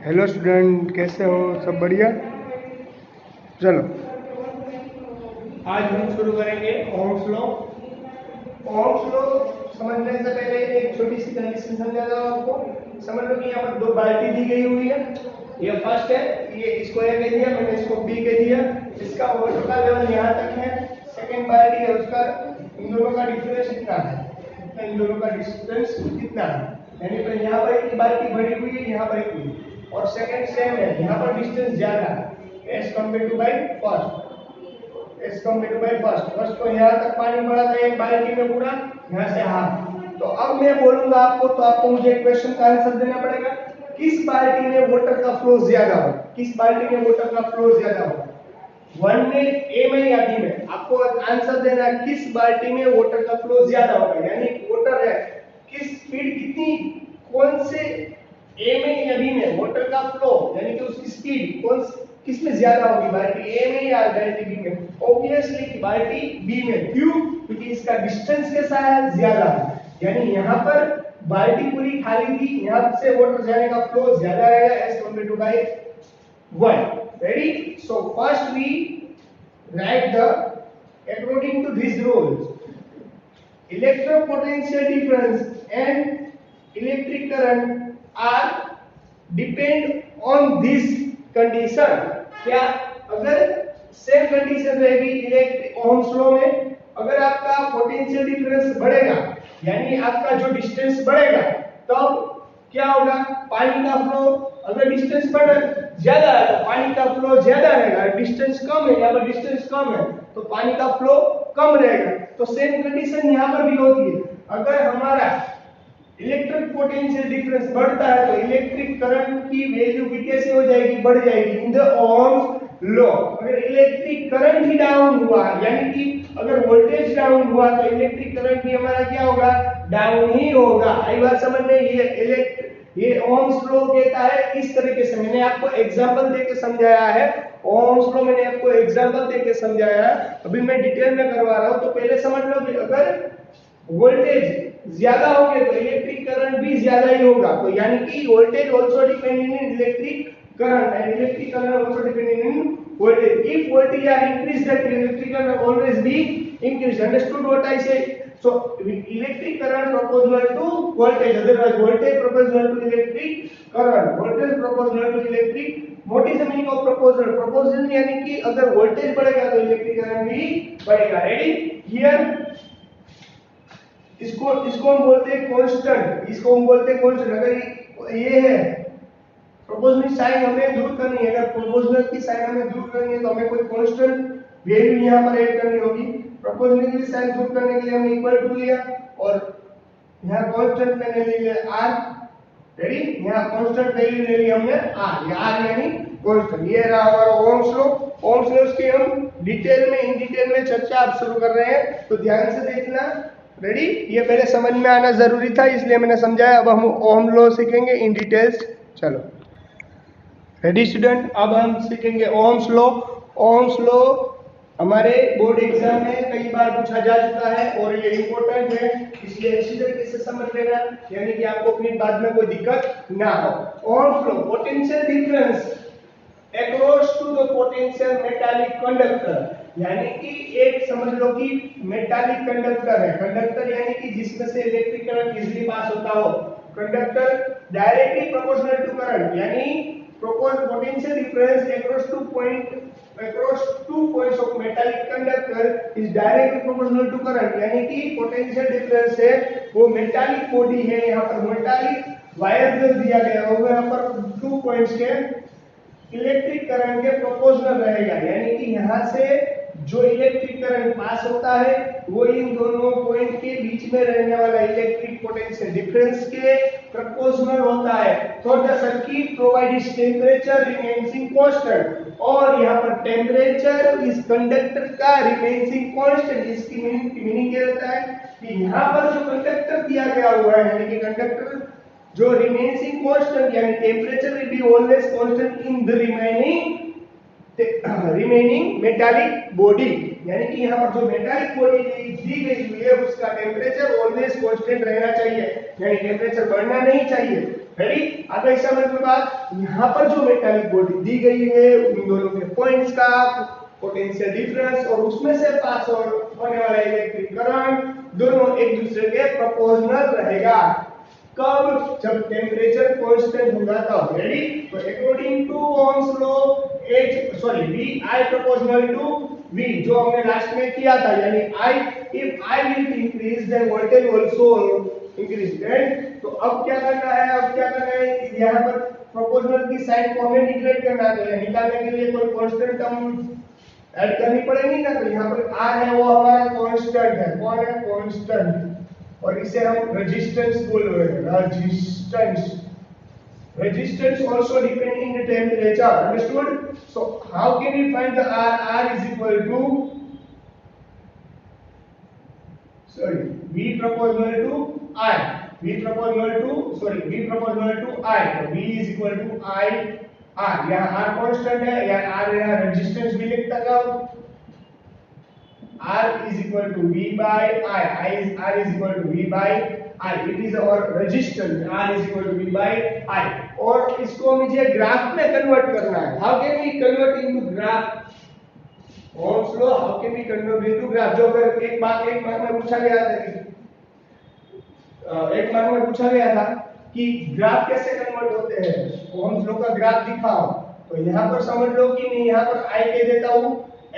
Hello student, कैसे हो? सब बढ़िया? चलो, आज हम शुरू करेंगे ओम्स लॉ। ओम्स लॉ समझने से पहले एक छोटी सी कंडीशन समझा दो आपको। समझ लो कि यहाँ पर दो बाल्टी दी गई हुई है। ये फर्स्ट है, ये इसको ए कह दिया, मैंने इसको बी कह दिया। इसका वाटर का लेवल यहाँ तक है। सेकेंड बाल्टी है, उसका इन दोनों का डिफरेंस कितना है, इन दोनों का डिस्टेंस कितना है। यानी पर यहाँ पर एक बाल्टी भरी हुई है, यहाँ पर एक हुई, और सेकंड सेम है, यहाँ पर डिस्टेंस ज्यादा है as compare to by first. As compare to by first. First को यहाँ तक पानी भरा था एक बाल्टी में पूरा, यहाँ से हाफ। तो अब मैं बोलूंगा आपको, तो आपको मुझे क्वेश्चन का आंसर देना पड़ेगा। किस बाल्टी में वाटर का फ्लो ज्यादा हो, किस बाल्टी में वाटर का फ्लो ज्यादा हो, वन में, ए में या बी में? आपको आंसर देना है किस बाल्टी में वाटर का फ्लो ज्यादा होगा। यानी वाटर है किस स्पीड कितनी, कौन से ए में या बी में वाटर का फ्लो, यानी कि उसकी स्पीड कौन किस में ज्यादा होगी, बाल्टी ए में या बाल्टी बी में? ऑब्वियसली बाल्टी बी में। क्यों? क्योंकि इसका डिस्टेंस कैसा है, ज्यादा है। यानी यहाँ पर बाल्टी पूरी खाली थी, यहाँ से वाटर जाने का फ्लो ज्यादा रहेगा as compare to by one. Ready? So first we write the according to these rules. Electropotential difference and electric current are depend on this condition. क्या अगर सेम कंडीशन रहेगी इलेक्ट्रिक ओम्स लॉ में, अगर आपका potential difference बढ़ेगा यानी आपका जो डिस्टेंस बढ़ेगा, तब क्या होगा, पानी का फ्लो, अगर डिस्टेंस ज्यादा है तो पानी का फ्लो ज्यादा रहेगा, डिस्टेंस कम है, यहाँ पर डिस्टेंस कम है तो पानी का फ्लो कम रहेगा। तो सेम कंडीशन यहाँ पर भी होती है। अगर हमारा इलेक्ट्रिक पोटेंशियल डिफरेंस बढ़ता है तो इलेक्ट्रिक करंट की वैल्यू भी कैसे हो जाएगी, बढ़ जाएगी इन द ओम्स लॉ। अगर इलेक्ट्रिक करंट ही डाउन हुआ, यानी कि अगर वोल्टेज डाउन हुआ तो इलेक्ट्रिक करंट भी हमारा क्या होगा, डाउन ही होगा। आई बात समझ में? ये ओम्स लॉ कहता है इस तरीके से। मैंने आपको एग्जांपल देके समझाया है, ओम्स लॉ मैंने आपको एग्जांपल देके समझाया है, अभी मैं डिटेल में करवा रहा हूं। तो पहले समझ लो कि अगर वोल्टेज ज्यादा होगे तो इलेक्ट्रिक करंट भी ज्यादा ही होगा। तो यानी कि voltage also depending in electric current and electric current also depending on voltage. If voltage are increased, then electric current always be increased. Understood what I say? So electric current proportional to voltage, otherwise voltage proportional to electric current, voltage proportional to electric. What is the meaning of proportional? Proportional यानी कि अगर voltage बढ़ेगा तो electric current भी बढ़ेगा। Ready? Here इसको हम बोलते हैं कांस्टेंट, इसको हम बोलते हैं कांस्टेंट। अगर ये है प्रोपोर्शनल साइन हमें दूर करनी है, अगर प्रोपोर्शनल की साइन हमें दूर करनी है तो हमें कोई कांस्टेंट वैल्यू यहां पर ऐड करनी होगी। प्रोपोर्शनल की साइन दूर करने के लिए हमने इक्वल टू लिया और यहां कांस्टेंट मैंने ले लिया r। रेडी? यहां कांस्टेंट वैल्यू ले ली हमने r, ये r यानी कांस्टेंट। ये रहा हमारा ओम्स लॉ। ओम्स लॉ की हम डिटेल में, इन डिटेल में चर्चा आप शुरू कर रहे हैं, तो ध्यान से देखना। रेडी? ये पहले समझ में आना जरूरी था, इसलिए मैंने समझाया। अब हम ओम लॉ सीखेंगे इन डिटेल्स। चलो, रेडी स्टूडेंट? अब हम सीखेंगे ओम्स लॉ। ओम्स लॉ हमारे बोर्ड एग्जाम में कई बार पूछा जा चुका है और ये इंपॉर्टेंट है, इसलिए अच्छी तरीके से समझ लेना, यानी कि आपको अपनी बात में कोई दिक्कत ना हो। Ohm's law, potential difference across to the potential metallic conductor, यानी कि एक समझ लो कि मेटालिक कंडक्टर है। कंडक्टर यानी कि जिसमें से इलेक्ट्रिक करंट इजीली पास होता हो। Conductor directly proportional to current, यानी potential difference across two points of metallic conductor is directly proportional to current, यानी कि पोटेंशियल डिफरेंस है वो मेटालिक बॉडी है, यहाँ पर मेटालिक वायर जो दिया गया है वो यहाँ पर 2 पॉइंट्स के इलेक्ट्रिक करंट के प्रोपोर्शनल रहेगा। यानी कि यहाँ से जो इलेक्ट्रिक करंट पास होता है वो इन दोनों पॉइंट के बीच में रहने वाला इलेक्ट्रिक पोटेंशियल डिफरेंस के प्रोपोर्शनल होता है। For the circuit provides temperature remaining constant, और यहाँ पर टेंपरेचर इस कंडक्टर का रिमेनिंग कांस्टेंट। इसकी मीनिंग क्या होता है कि यहाँ पर जो कंडक्टर दिया गया हुआ है, यानी कि कंडक्टर जो रिमेनिंग कांस्टेंट, यानी temperature will be always constant in the remaining metallic body, यानी कि यहाँ पर जो मेटालिक बॉडी दी गई हुई है उसका टेम्परेचर ऑलवेज कांस्टेंट रहना चाहिए, यानी टेम्परेचर बढ़ना नहीं चाहिए। रेडी। अब ऐसा मतलब बात, यहाँ पर जो मेटालिक बॉडी दी गई है उन दोनों के पॉइंट्स का पोटेंशियल डिफरेंस और उसमें से पास होने वाला इलेक्ट्रिक करंट दोनों एक दूसरे के प्रोपोर्शनल रहेगा। कब? जब टेम्परेचर कांस्टेंट होगा तब। रेडी। तो according to Ohm's law V I proportional to V जो हमने लास्ट में किया था, यानी if I will increase then voltage also increase, right? तो अब क्या करना है, यहाँ पर प्रोपोर्शनल की साइन को हमें निकाल करना है। निकालने के लिए कोई कांस्टेंट टर्म ऐड करनी पड़ेगी ना, तो यहाँ पर R है वो हमारा कांस्टेंट है। कौन है? कांस्टेंट। और इसे हम रेजिस्टेंस बोल रहे हैं। Resistance also depending the temperature. Understood? So how can we find the R? R is equal to V proportional to I. V proportional to I. So V is equal to I R. यहाँ R constant है, यहाँ R यहाँ resistance भी लिख सकता हूँ। R is equal to V by I. R is equal to V by I. It is our resistance. R is equal to V by I. और इसको मुझे ग्राफ में कन्वर्ट करना है। How can we convert into graph? Ohm's law. How can we convert into graph? जो अगर एक mark में पूछा गया था कि ग्राफ कैसे कन्वर्ट होते हैं, Ohm's law का ग्राफ दिखाओ। तो यहाँ पर समझ लो कि मैं यहाँ पर I के देता हूँ,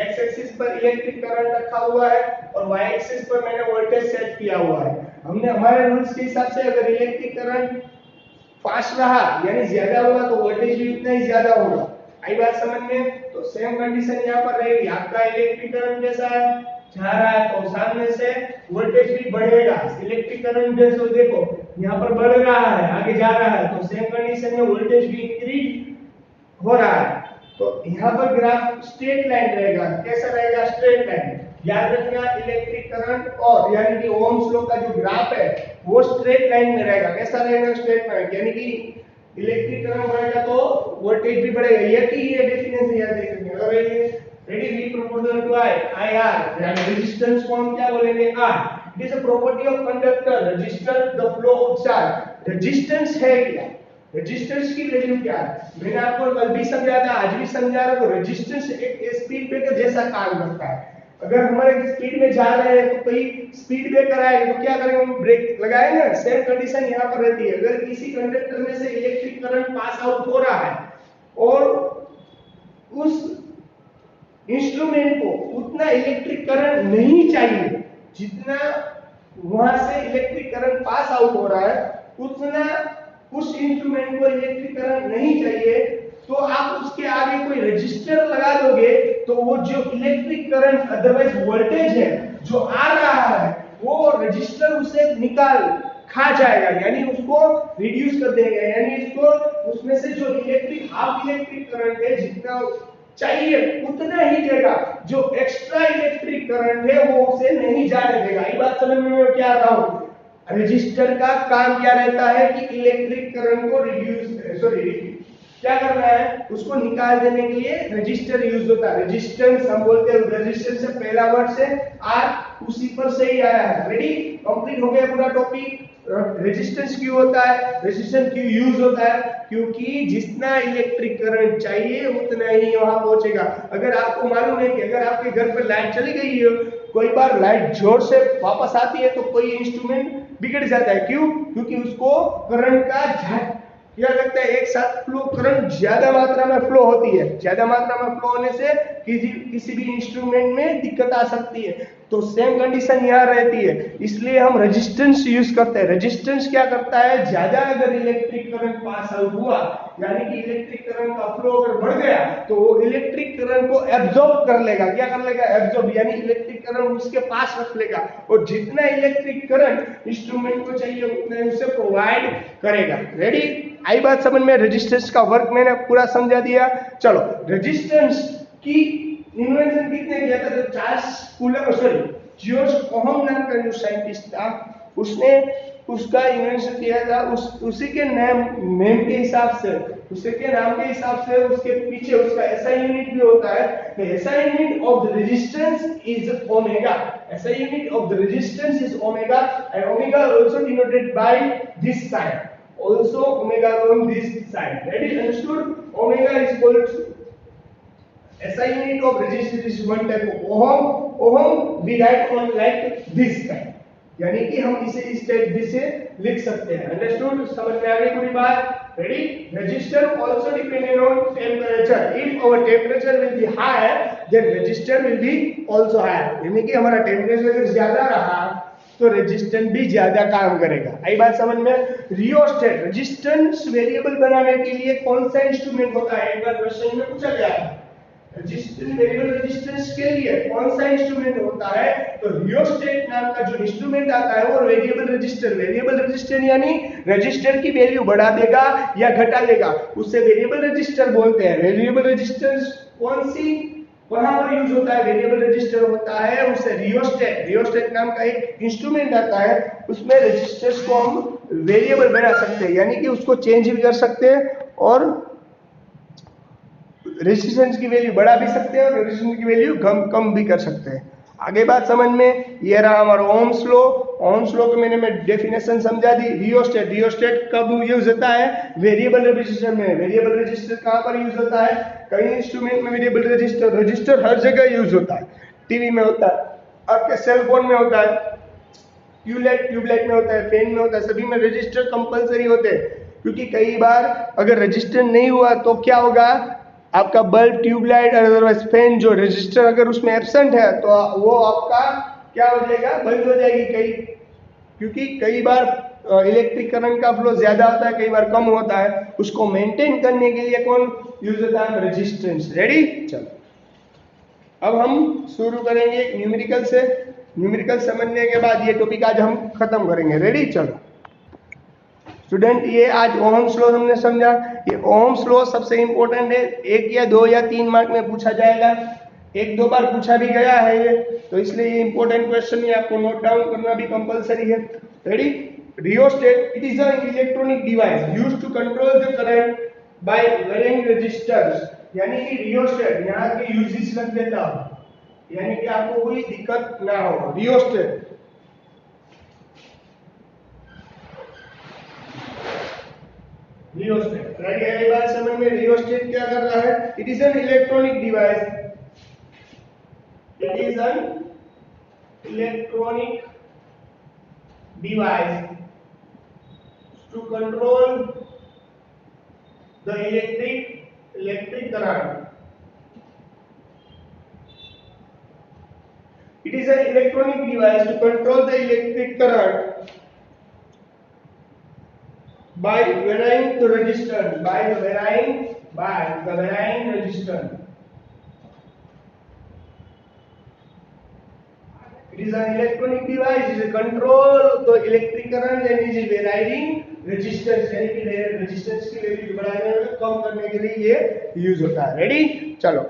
x एक्सिस पर इलेक्ट्रिक करंट रखा हुआ है और y एक्सिस पर मैंने वोल्टेज सेट किया हुआ है। हमने हमारे रूल्स के हिसाब से अगर इलेक्ट्रिक करंट फास्ट रहा यानी ज्यादा होगा तो वोल्टेज भी उतना ही ज्यादा होगा। आई बात समझ में? तो सेम कंडीशन यहाँ पर रहेगी। आपका इलेक्ट्रिक करंट जैसा है जा रहा है तो सामने से वोल्टेज भी बढ़ेगा। इलेक्ट्रिक करंट जैसे देखो यहाँ पर बढ़ रहा है, आगे जा रहा है, तो सेम कंडीशन में वोल्टेज भी इंक्रीज हो रहा है। तो यहाँ पर ग्राफ स्ट्रेट लाइन रहेगा। कैसा रहेगा? Straight line. याद रखना इलेक्ट्रिक करंट और यानी कि ओम्स लॉ का जो ग्राफ है वो स्ट्रेट लाइन में रहेगा। कैसा रहेगा? Straight line. यानी कि इलेक्ट्रिक करंट बढ़ेगा तो वोल्टेज भी बढ़ेगा। ये डेफिनेशन याद रखनी है। अगर ये ready V proportional to I IR यानी रेजिस्टेंस को हम क्या बोलेंगे? R। It is a property of conductor register the flow of charge. Resistance है क्या? रेजिस्टेंस की वैल्यू क्या है? मैंने आपको कल भी समझाया था, आज भी समझा रहा हूं। रेजिस्टेंस एक स्पीड ब्रेकर जैसा काम करता है। अगर हमारे स्पीड में जा रहे हैं तो कोई स्पीड ब्रेकर आएगा तो क्या करेंगे? हम ब्रेक लगाएंगे ना। सेम कंडीशन यहाँ पर रहती है। अगर किसी कंडक्टर में से इलेक्ट्रिक करंट पास आउट हो रहा है और उस इंस्ट्रूमेंट को उतना इलेक्ट्रिक करंट नहीं चाहिए जितना वहां से इलेक्ट्रिक करंट पास आउट हो रहा है, उतना उस इंस्ट्रूमेंट को इलेक्ट्रिक करंट नहीं चाहिए, तो आप उसके आगे कोई रेजिस्टर लगा दोगे तो वो जो इलेक्ट्रिक करंट अदरवाइज वोल्टेज है जो आ रहा है वो रेजिस्टर उसे निकाल खा जाएगा, यानी उसको रिड्यूस कर देगा। यानी इसको उसमें से जो हाफ इलेक्ट्रिक करंट है जितना चाहिए उतना ही देगा, जो एक्स्ट्रा इलेक्ट्रिक करंट है वो उसे नहीं जाने देगा। ये बात समझ में मैं क्या रहा हूं? रेजिस्टर का काम क्या रहता है कि इलेक्ट्रिक करंट को क्या करना है? उसको निकाल देने के लिए रेजिस्टर यूज होता है। रेजिस्टेंस हम बोलते हैं, रेजिस्टेंस से पहला वर्ड से R उसी पर से ही आया है। रेडी? कंप्लीट हो गया पूरा टॉपिक। रेजिस्टेंस क्यों होता है? रेजिस्टेंस क्यों यूज होता है? क्योंकि जितना इलेक्ट्रिक करंट चाहिए उतना ही वहां पहुंचेगा। अगर आपको मालूम है कि अगर आपके घर पर लाइट चली गई है, कोई बार लाइट जोर से वापस आती है तो कोई इंस्ट्रूमेंट बिगड़ जाता है। क्यों? क्योंकि उसको करंट का क्या लगता है, एक साथ फ्लो करंट ज्यादा मात्रा में फ्लो होती है। ज्यादा मात्रा में फ्लो होने से किसी भी इंस्ट्रूमेंट में दिक्कत आ सकती है। तो सेम कंडीशन यहाँ रहती है, इसलिए हम रेजिस्टेंस यूज करते हैं। रेजिस्टेंस क्या करता है? ज्यादा अगर इलेक्ट्रिक करंट पास आउट हुआ यानी कि इलेक्ट्रिक करंट का फ्लो अगर बढ़ गया तो वो इलेक्ट्रिक करंट को एब्जॉर्ब कर लेगा। क्या कर लेगा? एब्जॉर्ब, यानी इलेक्ट्रिक करंट उसके पास रख लेगा और जितना इलेक्ट्रिक करंट इंस्ट्रूमेंट को चाहिए उतना उसे प्रोवाइड करेगा। रेडी? आई बात समझ में? रेजिस्टेंस का वर्क मैंने पूरा समझा दिया। चलो, रेजिस्टेंस की इन्वेंशन किसने किया था? जॉर्ज ओहम नाम का जो साइंटिस्ट था उसने उसका इन्वेंशन किया था। उसी के नाम के हिसाब से, उसके नाम के हिसाब से उसके पीछे उसका ऐसा यूनिट भी होता है। ऐसा unit of the resistance is omega. ऐसा unit of the resistance is omega and omega also denoted by this sign. also omega on this side. Ready? Understood? Omega is equal to SI unit of resistance is one type of ohm. Ohm we write on like this kind. यानी कि हम इसे इस type से लिख सकते हैं. Understood? समझ में आ गई पूरी बात? Ready? Register also dependent on temperature. If our temperature will be higher then register will be also higher. यानी कि हमारा टेम्परेचर अगर ज्यादा रहा तो रेजिस्टेंस भी ज्यादा काम करेगा. आई बात समझ में? रियोस्टेट रेजिस्टेंस वेरिएबल बनाने के लिए कौन सा इंस्ट्रूमेंट होता है? एक बार क्वेश्चन में पूछा गया है. रेजिस्टेंस वेरिएबल रेजिस्टेंस के लिए कौन सा इंस्ट्रूमेंट होता है? तो रियोस्टेट नाम का जो इंस्ट्रूमेंट आता है वो वेरिएबल रेजिस्टर यानी रेजिस्टर की वैल्यू बढ़ा देगा या घटा देगा, उससे वेरिएबल रेजिस्टर बोलते हैं. वेरिएबल रेजिस्टेंस कौन सी वहां पर यूज होता है? वेरिएबल रेजिस्टर होता है उससे रियोस्टेट नाम का एक इंस्ट्रूमेंट आता है, उसमें रेजिस्टर्स को हम वेरिएबल बना सकते हैं यानी कि उसको चेंज भी कर सकते हैं और रेजिस्टेंस की वैल्यू बढ़ा भी सकते हैं और रेजिस्टेंस की वैल्यू कम भी कर सकते हैं. आगे बात समझ में? ये रहा हमारा ओम्स लॉ. ओम्स लॉ को मैंने डेफिनेशन समझा दी. रियोस्टेट कब यूज होता है? वेरिएबल रेजिस्टर में. वेरिएबल रेजिस्टर कहां पर यूज होता है? कई इंस्ट्रूमेंट में वेरिएबल रेजिस्टर हर जगह यूज होता है. टीवी में होता है, आपके सेल फोन में होता है, ट्यूबलाइट में होता है, फैन में होता है, सभी में रजिस्टर कंपलसरी होते हैं. क्योंकि कई बार अगर रजिस्टर नहीं हुआ तो क्या होगा? आपका बल्ब, ट्यूबलाइट और अदरवाइज फैन जो रजिस्टर अगर उसमें एब्सेंट है तो वो आपका क्या हो जाएगा? बंद हो जाएगी. क्योंकि कई बार इलेक्ट्रिक करंट का फ्लो ज्यादा होता है, कई बार कम होता है. उसको मेंटेन करने के लिए कौन यूज होता है? रेजिस्टेंस. रेडी? चलो अब हम शुरू करेंगे एक न्यूमेरिकल से. न्यूमेरिकल समझने के बाद ये टॉपिक आज हम खत्म करेंगे. रेडी? चलो स्टूडेंट, ये आज ओहम्स लॉ हमने समझा. ये ओहम्स लॉ सबसे इंपॉर्टेंट है. 1 या 2 या 3 मार्क में पूछा जाएगा. 1-2 बार पूछा भी गया है ये, तो इसलिए ये इंपॉर्टेंट क्वेश्चन है, आपको नोट डाउन करना भी कंपलसरी है. Ready? Rheostat it is an electronic device used to control the current by varying resistors. यानी कि रियोस्टेट यहाँ के यूजेस लग देता हूं यानी कि आपको कोई दिक्कत ना हो. रियोस्टेट राइट है. ये बात समझ में? रियोस्टेट क्या कर रहा है? It is an electronic device. It is an electronic device to control the electric current. It is an electronic device to control the electric current by varying the resistance. By the varying resistance. It is an electronic device. It is control the electric current and it is varying resistance. यानी कि resistance की value बढ़ाने और कम करने के लिए ये use होता है. रेडी? चलो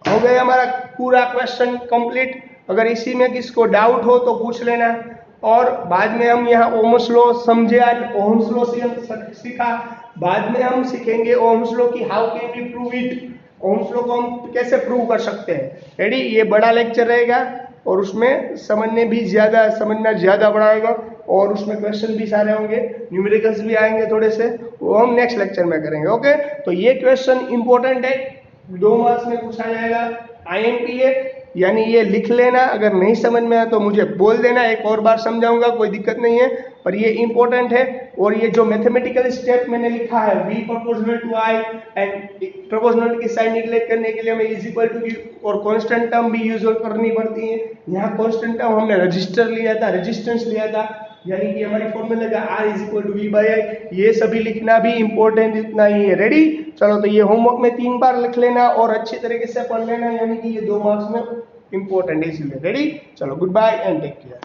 हो गया हमारा पूरा क्वेश्चन कंप्लीट. अगर इसी में किसको डाउट हो तो पूछ लेना. और बाद में हम यहाँ ओम्स लॉ समझे. आज ओम्स लॉ से हम सीखा. बाद में हम सीखेंगे ओम्स लॉ की how can we prove it. Ohm's law को हम कैसे प्रूव कर सकते हैं. रेडी? ये बड़ा लेक्चर रहेगा और उसमें समझना ज्यादा बढ़ाएगा और उसमें क्वेश्चन भी सारे होंगे, न्यूमेरिकल्स भी आएंगे थोड़े से, वो हम नेक्स्ट लेक्चर में करेंगे. ओके? तो ये क्वेश्चन इंपॉर्टेंट है, 2 मार्क्स में पूछा जाएगा. IMP है यानी ये लिख लेना. अगर नहीं समझ में आया तो मुझे बोल देना, एक और बार समझाऊंगा, कोई दिक्कत नहीं है. पर ये इंपॉर्टेंट है. और ये जो मैथमेटिकल स्टेप मैंने लिखा है V proportional to I and proportional की साइन निगलेक्ट करने के लिए हमें इज इक्वल टू की और कांस्टेंट टर्म भी यूज करनी पड़ती है. यहाँ कांस्टेंट टर्म हमने रजिस्टर लिया था, रेजिस्टेंस लिया था, यानी कि हमारी फॉर्मूला का R is equal to V by I. ये सभी लिखना भी इंपॉर्टेंट इतना ही है. रेडी? चलो तो ये होमवर्क में 3 बार लिख लेना और अच्छी तरीके से पढ़ लेना, यानी कि ये 2 मार्क्स में इंपॉर्टेंट है इसलिए. रेडी? चलो goodbye and take care.